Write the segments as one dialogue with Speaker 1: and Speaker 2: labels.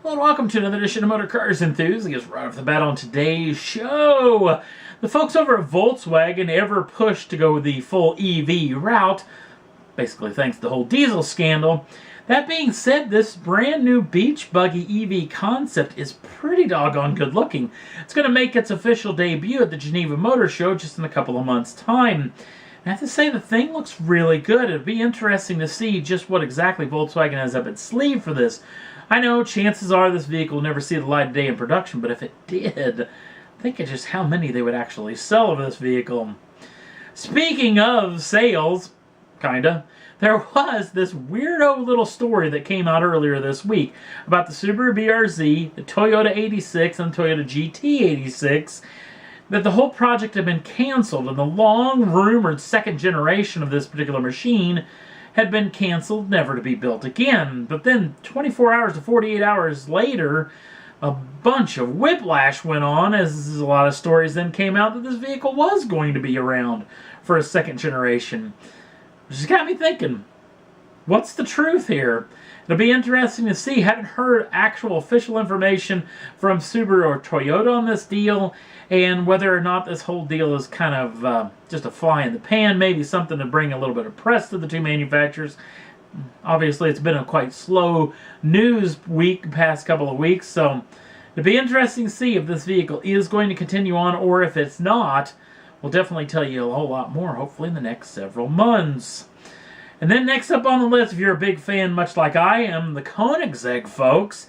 Speaker 1: Hello and welcome to another edition of Motor Cars Enthusiasts. Right off the bat on today's show, the folks over at Volkswagen ever pushed to go the full EV route, basically thanks to the whole diesel scandal. That being said, this brand new beach buggy EV concept is pretty doggone good looking. It's going to make its official debut at the Geneva Motor Show just in a couple of months' time. I have to say, the thing looks really good. It'd be interesting to see just what exactly Volkswagen has up its sleeve for this. I know chances are this vehicle will never see the light of day in production, but if it did, think of just how many they would actually sell of this vehicle. Speaking of sales, kinda, there was this weirdo little story that came out earlier this week about the Subaru BRZ, the Toyota 86, and the Toyota GT86, that the whole project had been canceled, and the long-rumored second generation of this particular machine had been canceled, never to be built again. But then 24 hours to 48 hours later, a bunch of whiplash went on as a lot of stories then came out that this vehicle was going to be around for a second generation. Which just got me thinking, what's the truth here? It'll be interesting to see. Haven't heard actual official information from Subaru or Toyota on this deal, and whether or not this whole deal is kind of just a fly in the pan, maybe something to bring a little bit of press to the two manufacturers. Obviously, it's been a quite slow news week, past couple of weeks, so it'll be interesting to see if this vehicle is going to continue on, or if it's not. We'll definitely tell you a whole lot more, hopefully in the next several months. And then next up on the list, if you're a big fan, much like I am, the Koenigsegg folks,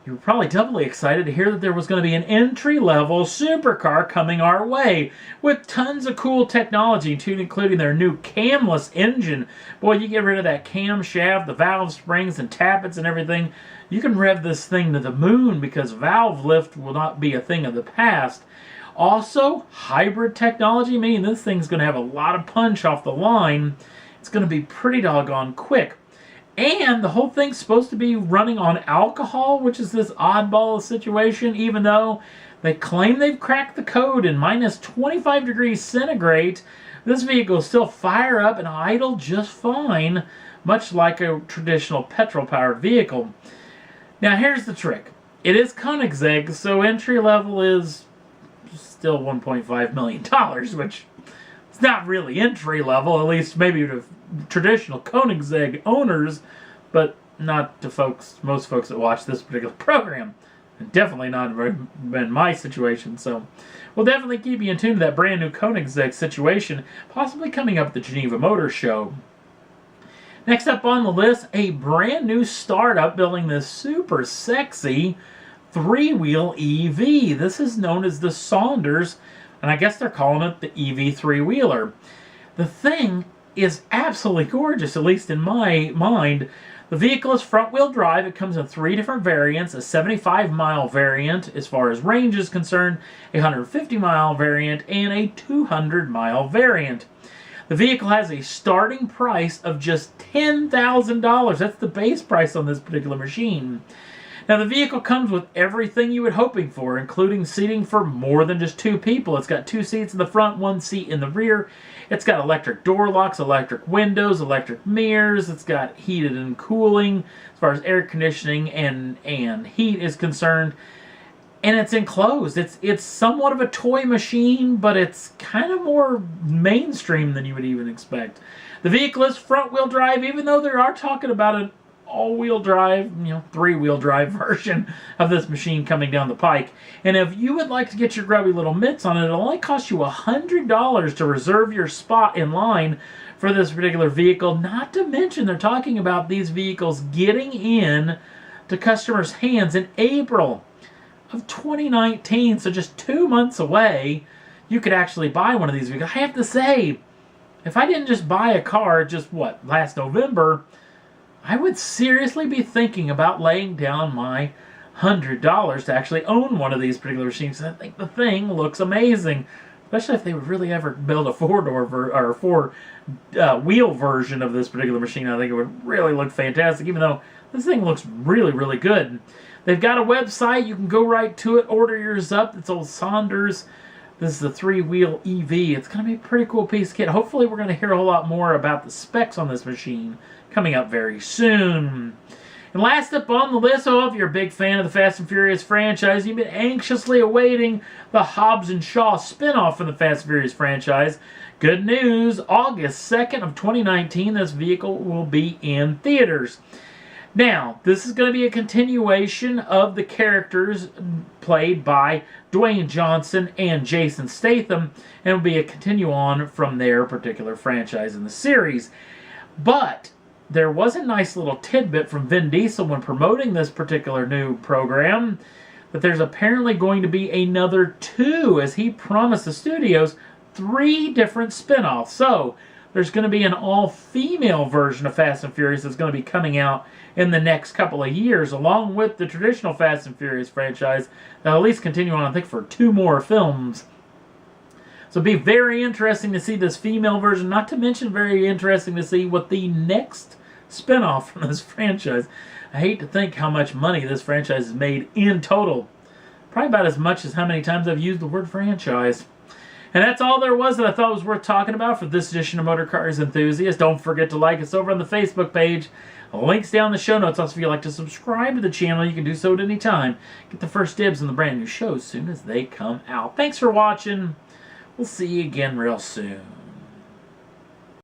Speaker 1: you were probably doubly excited to hear that there was going to be an entry-level supercar coming our way with tons of cool technology, including their new camless engine. Boy, you get rid of that camshaft, the valve springs and tappets and everything, you can rev this thing to the moon because valve lift will not be a thing of the past. Also, hybrid technology, meaning this thing's going to have a lot of punch off the line. It's going to be pretty doggone quick. And the whole thing's supposed to be running on alcohol, which is this oddball situation, even though they claim they've cracked the code in minus 25 degrees centigrade. This vehicle will still fire up and idle just fine, much like a traditional petrol-powered vehicle. Now here's the trick. It is Koenigsegg, so entry level is still $1.5 million, which is not really entry level, at least maybe to traditional Koenigsegg owners, but not to most folks that watch this particular program. And definitely not in my situation, so we'll definitely keep you in tune to that brand new Koenigsegg situation, possibly coming up at the Geneva Motor Show. Next up on the list, a brand new startup building this super sexy three-wheel EV. This is known as the Sondors, and I guess they're calling it the EV three-wheeler. The thing is absolutely gorgeous, at least in my mind. The vehicle is front-wheel drive. It comes in three different variants: a 75-mile variant as far as range is concerned, a 150-mile variant, and a 200-mile variant. The vehicle has a starting price of just $10,000. That's the base price on this particular machine. Now, the vehicle comes with everything you were hoping for, including seating for more than just two people. It's got two seats in the front, one seat in the rear. It's got electric door locks, electric windows, electric mirrors. It's got heated and cooling as far as air conditioning and heat is concerned. And it's enclosed. It's somewhat of a toy machine, but it's kind of more mainstream than you would even expect. The vehicle is front-wheel drive, even though they are talking about an all-wheel drive, three-wheel drive version of this machine coming down the pike. And if you would like to get your grubby little mitts on it, it'll only cost you $100 to reserve your spot in line for this particular vehicle. Not to mention, they're talking about these vehicles getting in to customers' hands in April of 2019, so just 2 months away. You could actually buy one of these vehicles. I have to say, if I didn't just buy a car last November, I would seriously be thinking about laying down my $100 to actually own one of these particular machines. I think the thing looks amazing, especially if they would really ever build a four-wheel version of this particular machine. I think it would really look fantastic, even though this thing looks really, really good. They've got a website. You can go right to it, order yours up. It's old Sondors. This is the three-wheel EV. It's going to be a pretty cool piece of kit. Hopefully we're going to hear a whole lot more about the specs on this machine coming up very soon. And last up on the list, if you're a big fan of the Fast and Furious franchise, you've been anxiously awaiting the Hobbs and Shaw spinoff from the Fast and Furious franchise. Good news, August 2nd of 2019, this vehicle will be in theaters. Now, this is going to be a continuation of the characters played by Dwayne Johnson and Jason Statham, and will be a continue on from their particular franchise in the series. But there was a nice little tidbit from Vin Diesel when promoting this particular new program, that there's apparently going to be another 2, as he promised the studios, 3 different spin-offs. So, there's going to be an all-female version of Fast and Furious that's going to be coming out in the next couple of years, along with the traditional Fast and Furious franchise. That'll at least continue on, I think, for 2 more films. So it'll be very interesting to see this female version, not to mention very interesting to see what the next spinoff from this franchise. I hate to think how much money this franchise has made in total. Probably about as much as how many times I've used the word franchise. And that's all there was that I thought was worth talking about for this edition of Motor Cars Enthusiast. Don't forget to like us over on the Facebook page. Links down in the show notes. Also, if you'd like to subscribe to the channel, you can do so at any time. Get the first dibs on the brand new shows as soon as they come out. Thanks for watching. We'll see you again real soon.